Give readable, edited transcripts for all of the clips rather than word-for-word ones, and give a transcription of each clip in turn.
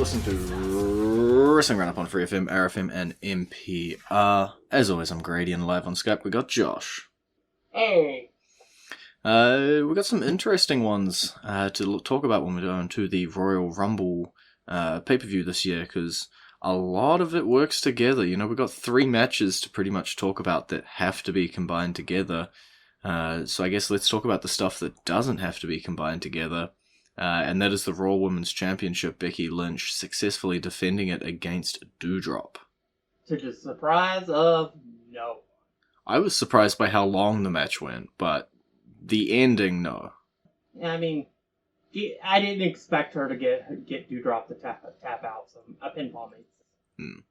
listening to Wrestling Roundup on FreeFM, ArrowFM, and NPR. As always, I'm Grady, and live on Skype we got Josh. Hey. We got some interesting ones to talk about when we're going to the Royal Rumble pay-per-view this year, because a lot of it works together. You know, we've got 3 matches to pretty much talk about that have to be combined together. So I guess let's talk about the stuff that doesn't have to be combined together. And that is the Raw Women's Championship, Becky Lynch successfully defending it against Doudrop. To the surprise of no. I was surprised by how long the match went, but the ending, no. I mean, I didn't expect her to get Doudrop to tap out a pinfall means.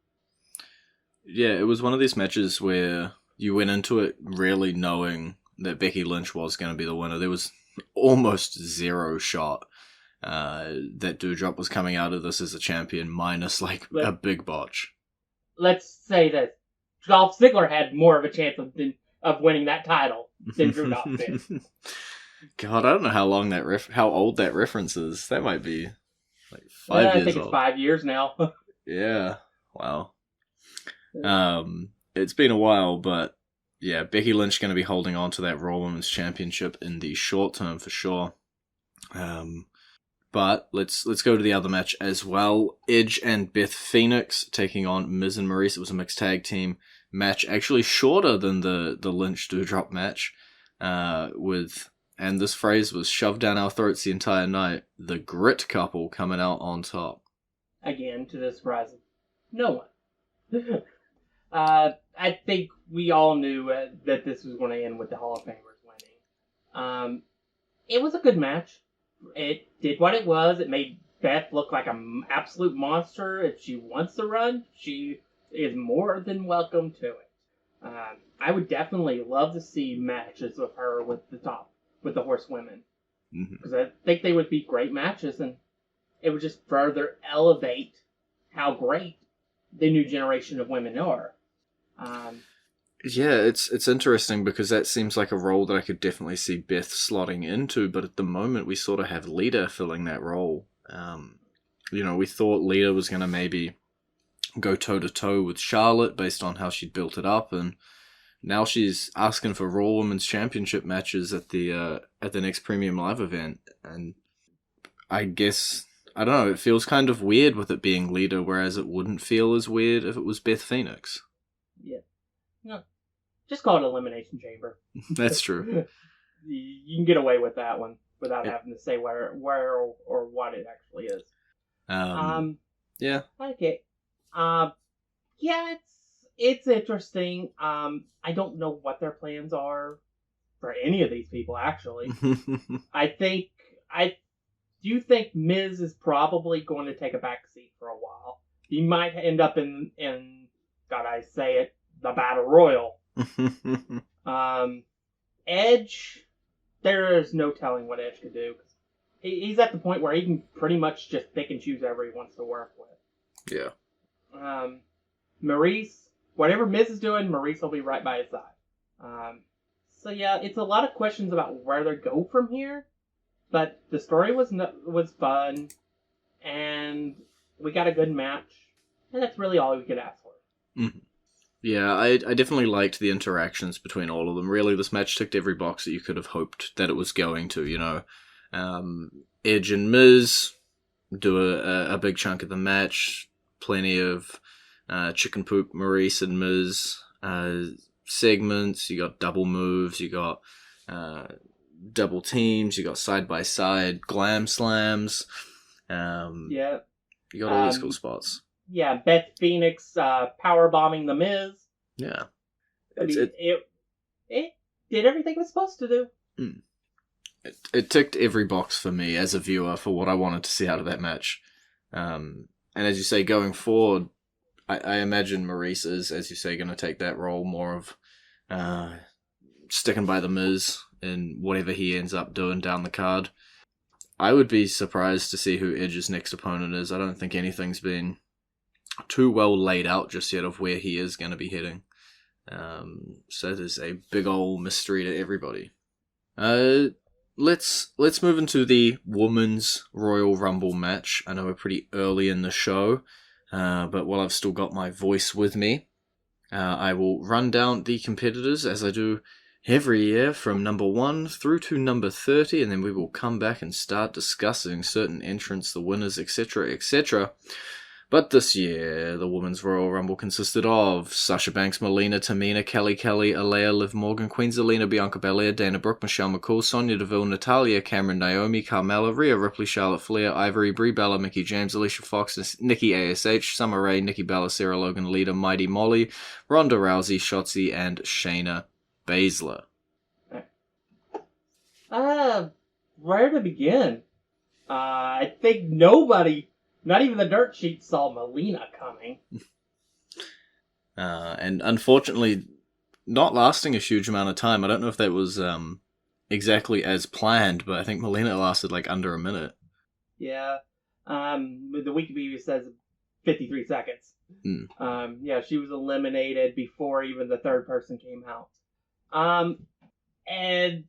Yeah, it was one of these matches where you went into it really knowing that Becky Lynch was going to be the winner. There was almost zero shot that Doudrop was coming out of this as a champion, minus like a big botch. Let's say that Dolph Ziggler had more of a chance of winning that title than Doudrop did. God, I don't know how old that reference is. That might be like 5 years old. I think it's 5 years now. Yeah, wow. It's been a while, but yeah, Becky Lynch going to be holding on to that Raw Women's Championship in the short term for sure. But let's go to the other match as well. Edge and Beth Phoenix taking on Miz and Maurice. It was a mixed tag team match, actually shorter than the Lynch Doudrop match. And this phrase was shoved down our throats the entire night. The Grit couple coming out on top. Again, to the surprise of no one. I think we all knew that this was going to end with the Hall of Famers winning. It was a good match. It did what it was. It made Beth look like an absolute monster. If she wants to run, she is more than welcome to it. I would definitely love to see matches with her with the horsewomen. Because I think they would be great matches, and it would just further elevate how great the new generation of women are. Yeah, it's interesting because that seems like a role that I could definitely see Beth slotting into, but at the moment we sort of have Lita filling that role. We thought Lita was going to maybe go toe-to-toe with Charlotte based on how she'd built it up, and now she's asking for Raw Women's Championship matches at the next Premium Live event, and I guess, I don't know, it feels kind of weird with it being Lita, whereas it wouldn't feel as weird if it was Beth Phoenix. Yeah. No. Just call it Elimination Chamber. That's true. You can get away with that one without having to say where or what it actually is. Yeah. Okay. Yeah, it's interesting. I don't know what their plans are for any of these people, actually. I do think Miz is probably going to take a back seat for a while. He might end up in God, I say it, the Battle Royal. Edge, there is no telling what Edge could do. He's at the point where he can pretty much just pick and choose whoever he wants to work with. Yeah. Maurice, whatever Miz is doing, Maurice will be right by his side. So yeah, it's a lot of questions about where they go from here. But the story was fun, and we got a good match, and that's really all we could ask for. Mm-hmm. Yeah, I definitely liked the interactions between all of them. Really, this match ticked every box that you could have hoped that it was going to, you know. Edge and Miz do a big chunk of the match. Plenty of chicken poop Maurice and Miz segments. You got double moves. You got double teams. You got side-by-side glam slams. Yeah. You got all these cool spots. Yeah, Beth Phoenix power bombing the Miz. Yeah, it did everything it was supposed to do. It ticked every box for me as a viewer for what I wanted to see out of that match. And as you say, going forward, I imagine Maurice is, as you say, going to take that role more of sticking by the Miz in whatever he ends up doing down the card. I would be surprised to see who Edge's next opponent is. I don't think anything's been too well laid out just yet of where he is going to be heading. So there's a big old mystery to everybody. let's move into the Women's Royal Rumble match. I know we're pretty early in the show, but while I've still got my voice with me, I will run down the competitors as I do every year from number 1 through to number 30, and then we will come back and start discussing certain entrants, the winners, etc., etc. But this year, the Women's Royal Rumble consisted of Sasha Banks, Melina, Tamina, Kelly, Alea, Liv Morgan, Queen Zelina, Bianca Belair, Dana Brooke, Michelle McCool, Sonya Deville, Natalia, Cameron, Naomi, Carmella, Rhea Ripley, Charlotte Flair, Ivory, Brie Bella, Mickie James, Alicia Fox, Nikki ASH, Summer Rae, Nikki Bella, Sarah Logan, Lita, Mighty Molly, Ronda Rousey, Shotzi, and Shayna Baszler. Where to begin? I think nobody, not even the dirt sheet, saw Melina coming. And unfortunately, not lasting a huge amount of time. I don't know if that was exactly as planned, but I think Melina lasted like under a minute. Yeah. The Wikipedia says 53 seconds. Yeah, she was eliminated before even the third person came out. And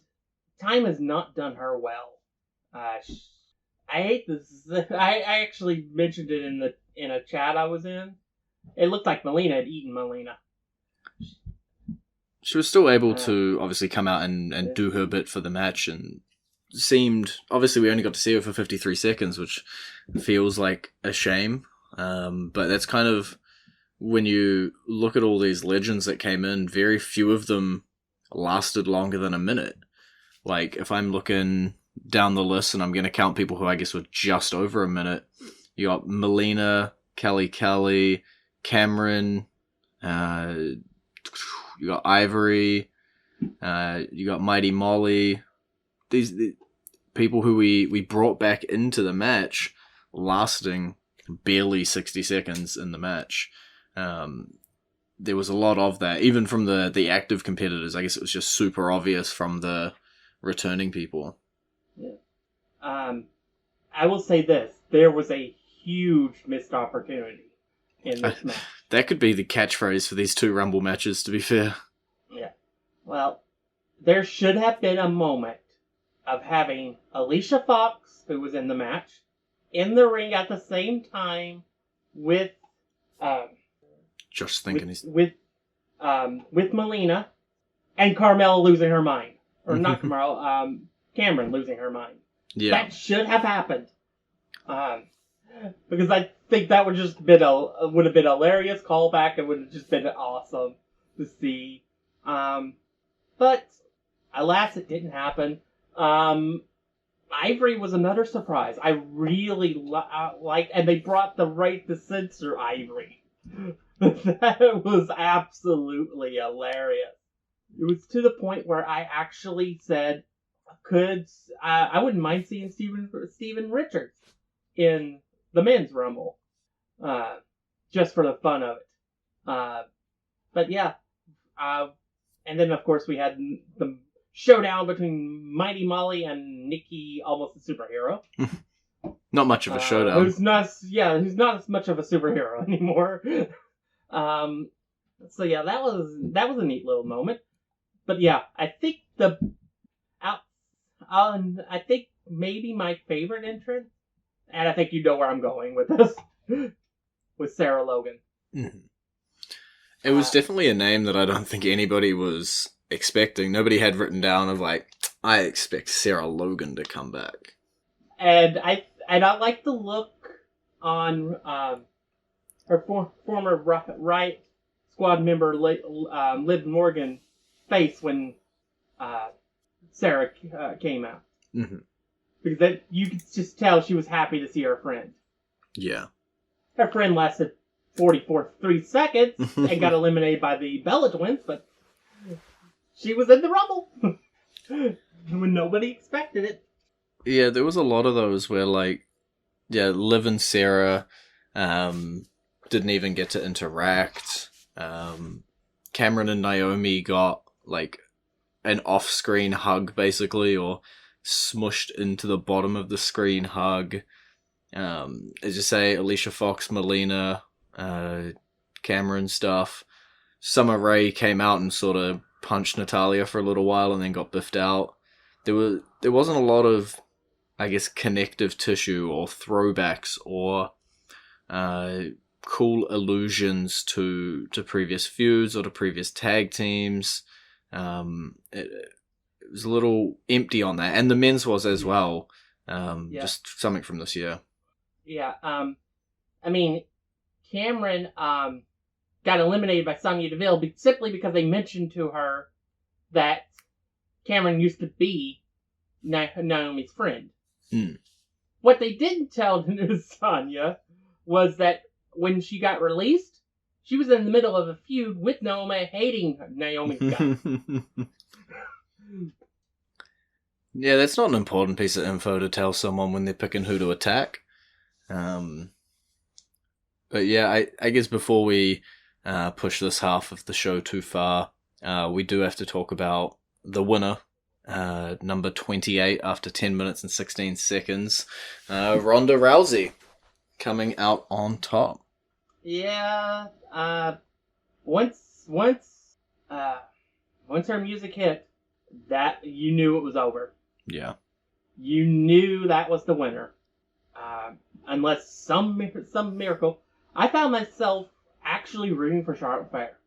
time has not done her well. I hate this. I actually mentioned it in a chat I was in. It looked like Melina had eaten Melina. She was still able to obviously come out and do her bit for the match, and seemed, obviously we only got to see her for 53 seconds, which feels like a shame. But that's kind of, when you look at all these legends that came in, very few of them lasted longer than a minute. Like, if I'm looking down the list and I'm going to count people who I guess were just over a minute, you got Melina, Kelly, Cameron, you got Ivory, you got Mighty Molly. These people who we brought back into the match lasting barely 60 seconds in the match. There was a lot of that, even from the active competitors. I guess it was just super obvious from the returning people. Yeah. I will say this. There was a huge missed opportunity in this match. That could be the catchphrase for these two Rumble matches, to be fair. Yeah. Well, there should have been a moment of having Alicia Fox, who was in the match, in the ring at the same time with Just thinking with Melina, and Carmella losing her mind. Or not Carmella, Cameron losing her mind. Yeah. That should have happened. Because I think that would have been a hilarious callback. It would have just been awesome to see. But alas, it didn't happen. Ivory was another surprise. I really liked, and they brought the right to censor Ivory. That was absolutely hilarious. It was to the point where I actually said, I wouldn't mind seeing Steven Richards in the men's Rumble, just for the fun of it. But yeah, and then of course we had the showdown between Mighty Molly and Nikki, almost a superhero. Not much of a showdown. Who's not as much of a superhero anymore. So yeah, that was a neat little moment. But yeah, I think I think maybe my favorite entrance, and I think you know where I'm going with this, was Sarah Logan. Mm-hmm. It was definitely a name that I don't think anybody was expecting. Nobody had written down of like, I expect Sarah Logan to come back. And I like the look on her former Riot Squad member Liv Morgan face when Sarah came out. Mm-hmm. Because you could just tell she was happy to see her friend. Yeah. Her friend lasted 3 seconds and got eliminated by the Bella Twins, but she was in the Rumble when nobody expected it. Yeah, there was a lot of those where, like, yeah, Liv and Sarah didn't even get to interact. Cameron and Naomi got, like, an off-screen hug, basically, or smushed into the bottom of the screen hug. As you say, Alicia Fox, Melina, Cameron stuff. Summer Rae came out and sort of punched Natalia for a little while and then got biffed out. there wasn't a lot of, I guess, connective tissue or throwbacks or cool allusions to previous feuds or to previous tag teams. It was a little empty on that, and the men's was as well. Just something from this year. Yeah. I mean, Cameron got eliminated by Sonya Deville simply because they mentioned to her that Cameron used to be Naomi's friend. What they didn't tell Sonya was that when she got released, she was in the middle of a feud with Naomi, hating Naomi's guts. Yeah, that's not an important piece of info to tell someone when they're picking who to attack. But yeah, I guess before we push this half of the show too far, we do have to talk about the winner, number 28 after 10 minutes and 16 seconds, Ronda Rousey, coming out on top. Yeah, once her music hit, that you knew it was over. Yeah. You knew that was the winner. Unless some miracle. I found myself actually rooting for Charlotte Flair.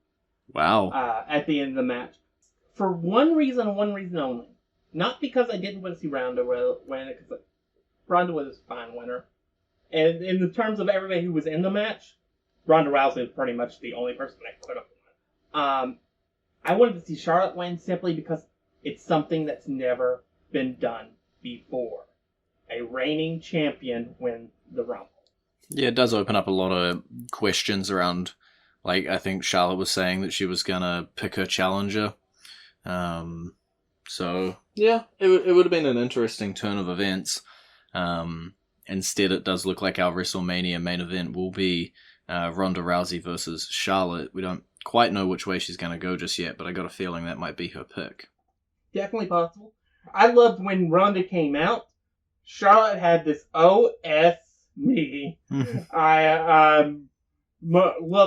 Wow. At the end of the match. For one reason only. Not because I didn't want to see Ronda win it, because Ronda was a fine winner. And in the terms of everybody who was in the match, Ronda Rousey was pretty much the only person that could have won. I wanted to see Charlotte win simply because it's something that's never been done before. A reigning champion win the Rumble. Yeah, it does open up a lot of questions around, like, I think Charlotte was saying that she was going to pick her challenger. So, yeah, it would have been an interesting turn of events. Instead, it does look like our WrestleMania main event will be Ronda Rousey versus Charlotte. We don't quite know which way she's going to go just yet, but I got a feeling that might be her pick. Definitely possible. I loved when Ronda came out. Charlotte had this OS me. Look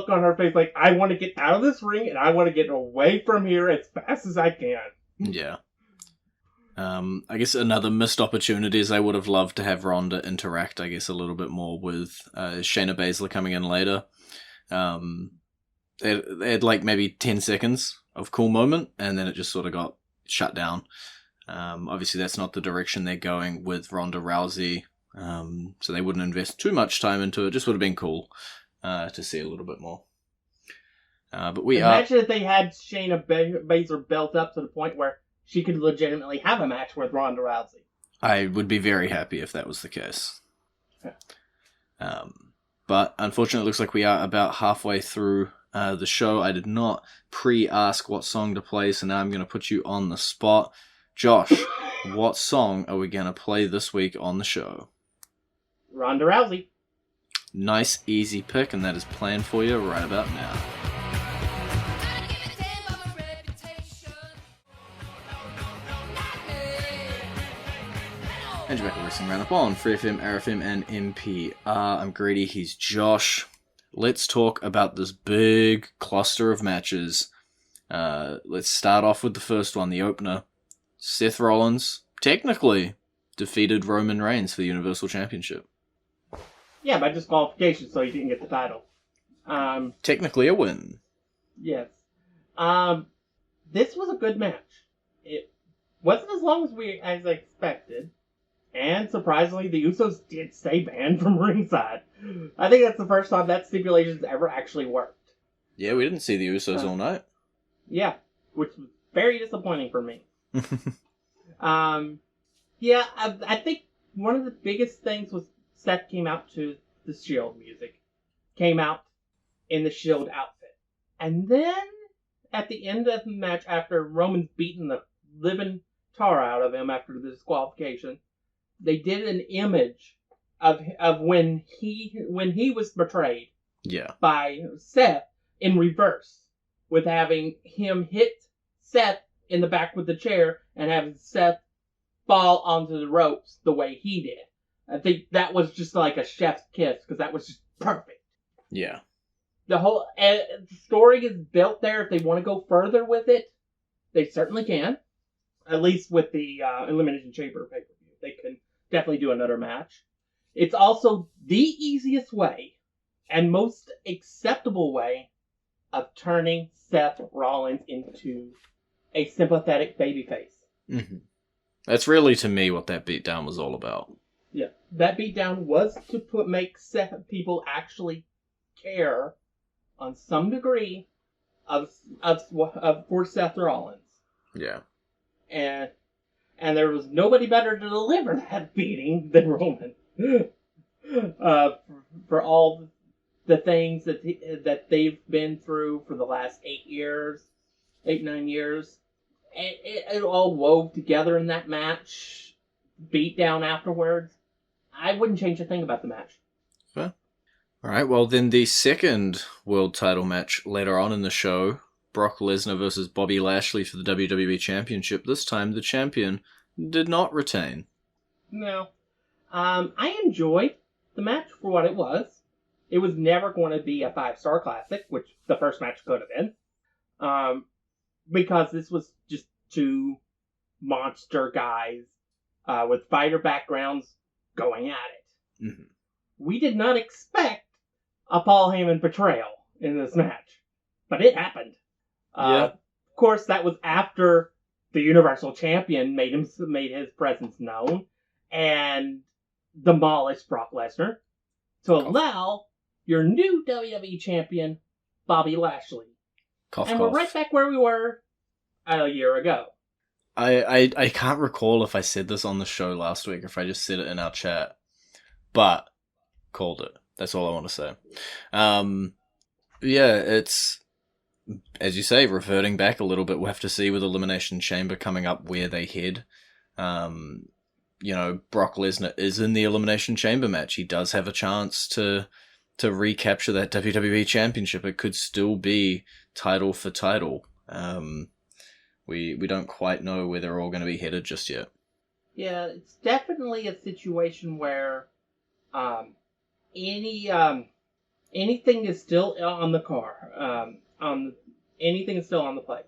on her face like, I want to get out of this ring and I want to get away from here as fast as I can. Yeah. I guess another missed opportunity is I would have loved to have Ronda interact, I guess, a little bit more with Shayna Baszler coming in later. They had like maybe 10 seconds of cool moment, and then it just sort of got shut down. Obviously, that's not the direction they're going with Ronda Rousey, so they wouldn't invest too much time into it. Just would have been cool to see a little bit more. But imagine if they had Shayna Baszler built up to the point where she could legitimately have a match with Ronda Rousey. I would be very happy if that was the case. But unfortunately, it looks like we are about halfway through the show. I did not pre-ask what song to play, so now I'm going to put you on the spot. Josh, what song are we going to play this week on the show? Ronda Rousey. Nice, easy pick, and that is planned for you right about now. And you're back at Wrestling Roundup on FreeFM, ArrowFM, and NPR. I'm Grady, he's Josh. Let's talk about this big cluster of matches. Let's start off with the first one, the opener. Seth Rollins, technically, defeated Roman Reigns for the Universal Championship. Yeah, by disqualification, so he didn't get the title. Technically a win. Yes. This was a good match. It wasn't as long as I expected. And surprisingly, the Usos did stay banned from ringside. I think that's the first time that stipulation's ever actually worked. Yeah, we didn't see the Usos all night. Yeah, which was very disappointing for me. I think one of the biggest things was Seth came out to the Shield music. Came out in the Shield outfit. And then, at the end of the match, after Roman's beaten the living tar out of him after the disqualification, they did an image of when he was betrayed by Seth in reverse, with having him hit Seth in the back with the chair and having Seth fall onto the ropes the way he did. I think that was just like a chef's kiss, because that was just perfect. Yeah. The whole story is built there. If they want to go further with it, they certainly can. At least with the Elimination Chamber pay-per-view. They can definitely do another match. It's also the easiest way and most acceptable way of turning Seth Rollins into a sympathetic babyface. Mm-hmm. That's really, to me, what that beatdown was all about. Yeah, that beatdown was to make people actually care on some degree for Seth Rollins. Yeah. And there was nobody better to deliver that beating than Roman. For all the things that they've been through for the last 9 years. It all wove together in that match. Beat down afterwards. I wouldn't change a thing about the match. Fair. Alright, well then the second world title match later on in the show, Brock Lesnar versus Bobby Lashley for the WWE Championship. This time the champion did not retain. No. I enjoyed the match for what it was. It was never going to be a 5-star classic, which the first match could have been. Because this was just two monster guys with fighter backgrounds going at it. Mm-hmm. We did not expect a Paul Heyman betrayal in this match, but it happened. Yeah. Of course, that was after the Universal Champion made his presence known and demolished Brock Lesnar to allow your new WWE Champion, Bobby Lashley. Cough. We're right back where we were a year ago. I can't recall if I said this on the show last week or if I just said it in our chat, but called it. That's all I want to say. Yeah, it's, as you say, reverting back a little bit. We'll have to see with Elimination Chamber coming up where they head. Brock Lesnar is in the Elimination Chamber match. He does have a chance to recapture that WWE Championship. It could still be title for title. We don't quite know where they're all going to be headed just yet. Yeah, it's definitely a situation where anything is still on the car. Anything is still on the plate.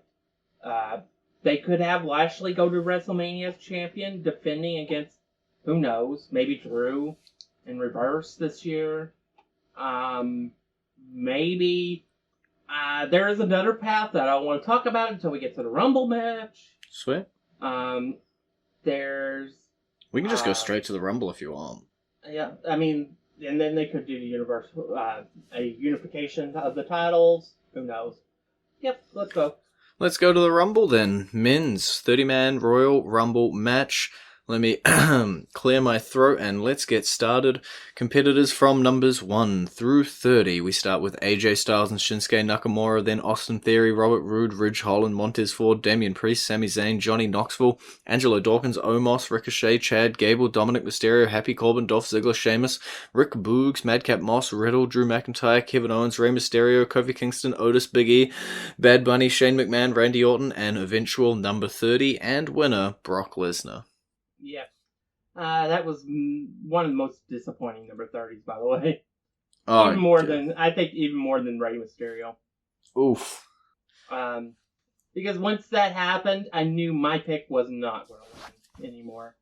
They could have Lashley go to WrestleMania as champion, defending against, who knows, maybe Drew in reverse this year. Maybe there is another path that I don't want to talk about until we get to the Rumble match. Sweet. We can just go straight to the Rumble if you want. Yeah, I mean, and then they could do a unification of the titles. Who knows? Yep, let's go. Let's go to the Rumble then. Men's 30-man Royal Rumble match. Let me clear my throat and let's get started. Competitors from numbers 1 through 30. We start with AJ Styles and Shinsuke Nakamura, then Austin Theory, Robert Roode, Ridge Holland, Montez Ford, Damian Priest, Sami Zayn, Johnny Knoxville, Angelo Dawkins, Omos, Ricochet, Chad Gable, Dominic Mysterio, Happy Corbin, Dolph Ziggler, Sheamus, Rick Boogs, Madcap Moss, Riddle, Drew McIntyre, Kevin Owens, Rey Mysterio, Kofi Kingston, Otis, Big E, Bad Bunny, Shane McMahon, Randy Orton, and eventual number 30 and winner, Brock Lesnar. Yeah. That was one of the most disappointing number 30s, by the way. Oh, even more than Rey Mysterio. Oof. Because once that happened, I knew my pick was not going to win anymore.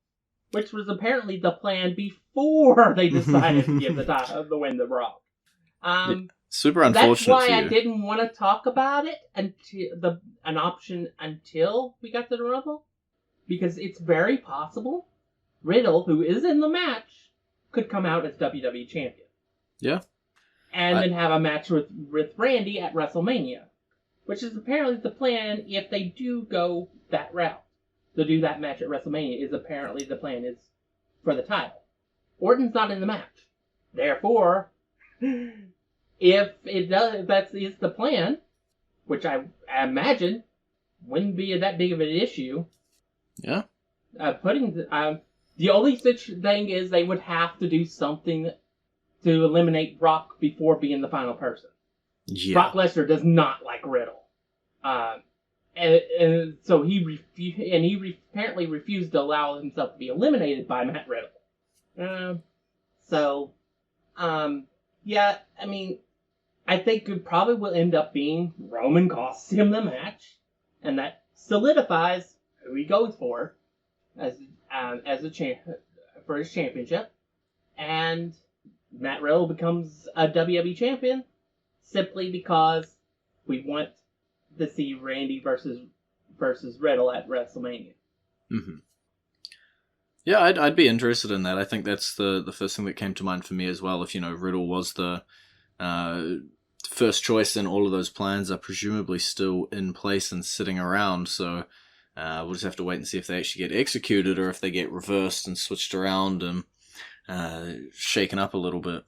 Which was apparently the plan before they decided to give the win to Brock. Super unfortunate. That's why I didn't want to talk about it until until we got to the Rumble. Because it's very possible Riddle, who is in the match, could come out as WWE Champion. Yeah. And then have a match with Randy at WrestleMania. Which is apparently the plan if they do go that route. To do that match at WrestleMania is apparently the plan is for the title. Orton's not in the match. Therefore, if that is the plan, which I imagine wouldn't be that big of an issue. Yeah. The only thing is they would have to do something to eliminate Brock before being the final person. Yeah. Brock Lesnar does not like Riddle. And so he apparently refused to allow himself to be eliminated by Matt Riddle. Yeah, I mean, I think it probably will end up being Roman costs him the match, and that solidifies who he goes for as for his championship, and Matt Riddle becomes a WWE champion simply because we want to see Randy versus Riddle at WrestleMania. Mm-hmm. Yeah, I'd be interested in that. I think that's the first thing that came to mind for me as well. If, Riddle was the first choice, then all of those plans are presumably still in place and sitting around. So we'll just have to wait and see if they actually get executed or if they get reversed and switched around and shaken up a little bit.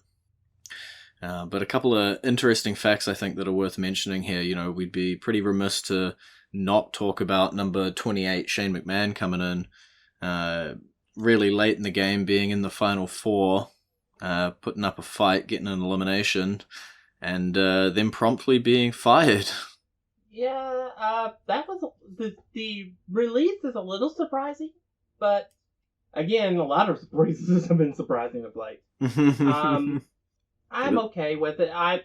But a couple of interesting facts I think that are worth mentioning here. We'd be pretty remiss to not talk about number 28, Shane McMahon, coming in really late in the game, being in the final four, putting up a fight, getting an elimination, and then promptly being fired. Yeah, that was the release is a little surprising, but again, a lot of releases have been surprising of late. I'm okay with it. I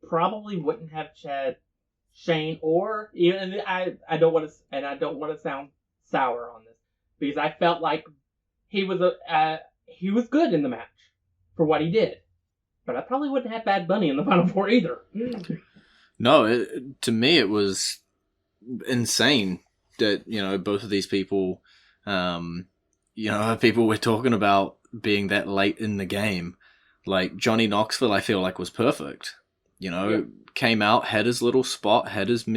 probably wouldn't have had Shane, or even I don't want to sound sour on this, because I felt like he was good in the match for what he did, but I probably wouldn't have Bad Bunny in the Final Four either. No, to me it was insane that both of these people, people we're talking about being that late in the game. Like Johnny Knoxville, I feel like was perfect. Came out, had his little spot, had his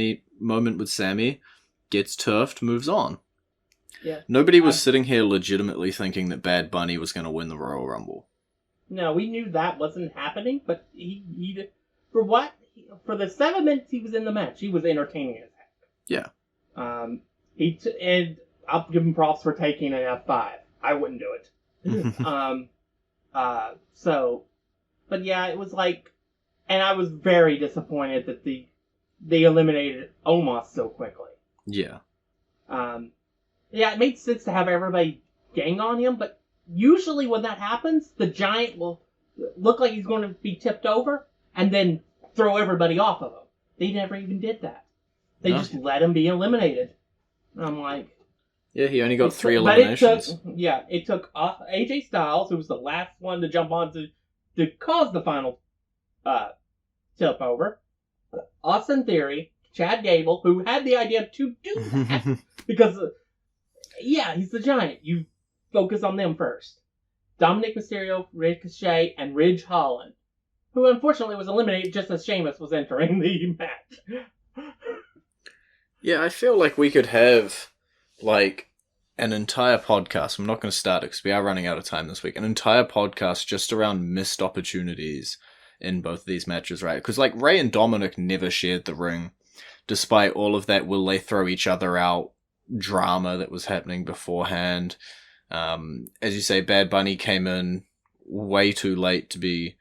moment with Sammy, gets turfed, moves on. Yeah. Nobody was sitting here legitimately thinking that Bad Bunny was going to win the Royal Rumble. No, we knew that wasn't happening, but he for the 7 minutes he was in the match, he was entertaining as heck. Yeah. And I'll give him props for taking an F5. I wouldn't do it. But yeah, it was like, and I was very disappointed that they eliminated Omos so quickly. Yeah. Yeah, it made sense to have everybody gang on him, but usually when that happens, the Giant will look like he's going to be tipped over and then throw everybody off of him. They never even did that. They just let him be eliminated. And I'm like... Yeah, he only got 3 eliminations. It took AJ Styles, who was the last one to jump on to cause the final tip over. Austin Theory, Chad Gable, who had the idea to do that. Because, he's the Giant. You focus on them first. Dominic Mysterio, Ricochet, and Ridge Holland, who unfortunately was eliminated just as Sheamus was entering the match. Yeah, I feel like we could have, like, an entire podcast. I'm not going to start it because we are running out of time this week. An entire podcast just around missed opportunities in both of these matches, right? Because, like, Ray and Dominic never shared the ring, despite all of that will they throw each other out drama that was happening beforehand. As you say, Bad Bunny came in way too late to be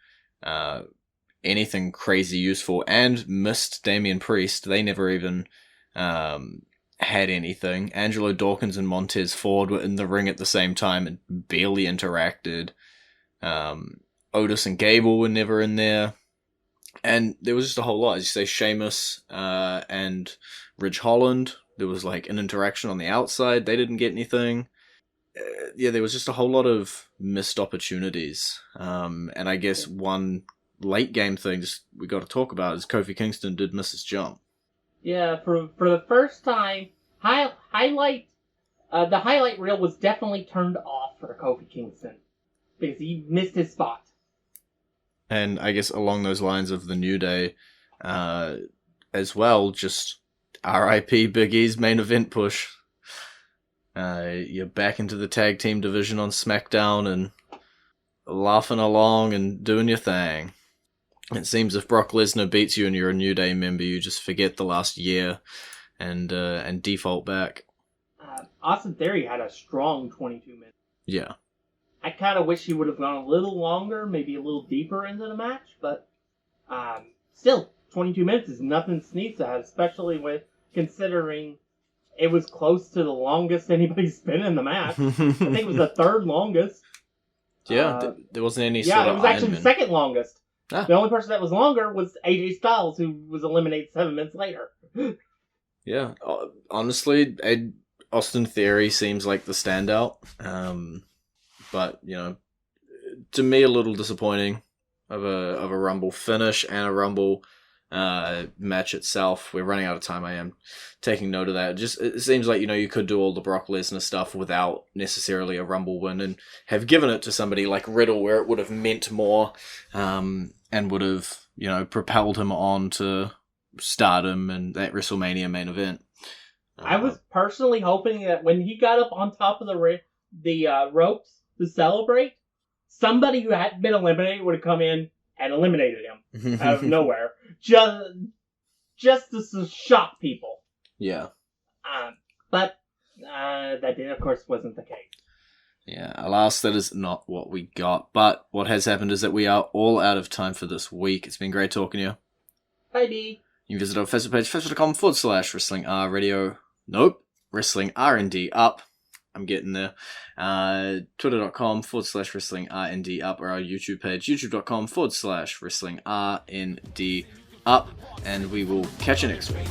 anything crazy useful and missed Damian Priest. They never even had anything. Angelo Dawkins and Montez Ford were in the ring at the same time and barely interacted. Otis and Gable were never in there. And there was just a whole lot. As you say, Sheamus and Ridge Holland, there was like an interaction on the outside. They didn't get anything. There was just a whole lot of missed opportunities. And I guess one late game thing we got to talk about is Kofi Kingston did miss his jump. Yeah, for the first time, the highlight reel was definitely turned off for Kofi Kingston because he missed his spot. And I guess along those lines of the New Day, as well, just R.I.P. Big E's main event push. You're back into the tag team division on SmackDown and laughing along and doing your thing. It seems if Brock Lesnar beats you and you're a New Day member, you just forget the last year and default back. Austin Theory had a strong 22 minutes. Yeah. I kind of wish he would have gone a little longer, maybe a little deeper into the match, but still, 22 minutes is nothing to sneeze at, especially with considering it was close to the longest anybody's been in the match. I think it was the third longest. Yeah, there wasn't any sort of... Yeah, it was actually the second longest. Ah. The only person that was longer was AJ Styles, who was eliminated 7 minutes later. Yeah, honestly, Austin Theory seems like the standout, but to me a little disappointing of a Rumble finish and a Rumble match itself. We're running out of time. I am taking note of that. It seems like you could do all the Brock Lesnar stuff without necessarily a Rumble win, and have given it to somebody like Riddle, where it would have meant more, and would have propelled him on to stardom and that WrestleMania main event. I was personally hoping that when he got up on top of the ropes to celebrate, somebody who hadn't been eliminated would have come in and eliminated him out of nowhere, just to shock people. Yeah. But that, of course, wasn't the case. Yeah, alas, that is not what we got. But what has happened is that we are all out of time for this week. It's been great talking to you. Bye, B. You can visit our Facebook page, facebook.com/WrestlingR Nope. Wrestling R&D up. I'm getting there. Twitter.com/Wrestling RND up, or our YouTube page, youtube.com/Wrestling RND up. And we will catch you next week.